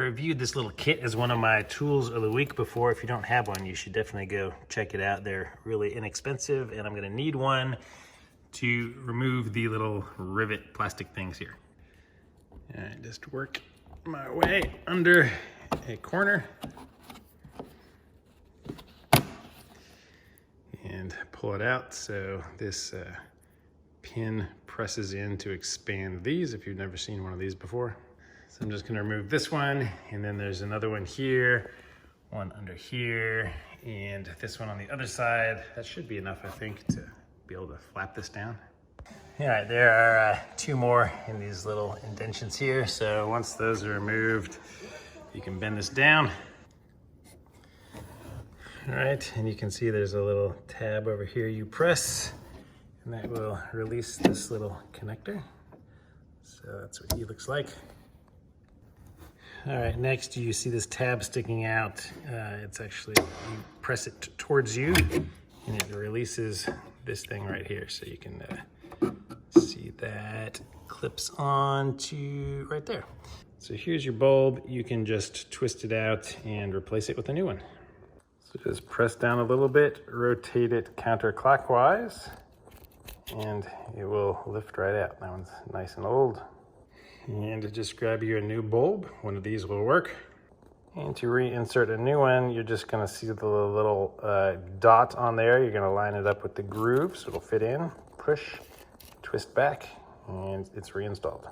reviewed this little kit as one of my tools of the week before. If you don't have one, you should definitely go check it out. They're really inexpensive, and I'm gonna need one to remove the little rivet plastic things here. All right, just work my way under a corner and pull it out so this pin presses in to expand these if you've never seen one of these before. So I'm just gonna remove this one, and then there's another one here, one under here, and this one on the other side. That should be enough, I think, to be able to flap this down. All right, there are 2 more in these little indentions here. So once those are removed, you can bend this down. All right, and you can see there's a little tab over here you press, and that will release this little connector. So that's what he looks like. All right, next you see this tab sticking out. It's actually, you press it towards you and it releases this thing right here. So you can see that clips on to right there. So here's your bulb. You can just twist it out and replace it with a new one. So just press down a little bit, rotate it counterclockwise, and it will lift right out. That one's nice and old. And to just grab you a new bulb, one of these will work. And to reinsert a new one, you're just gonna see the little dot on there. You're gonna line it up with the groove so it'll fit in, push, twist back, and it's reinstalled.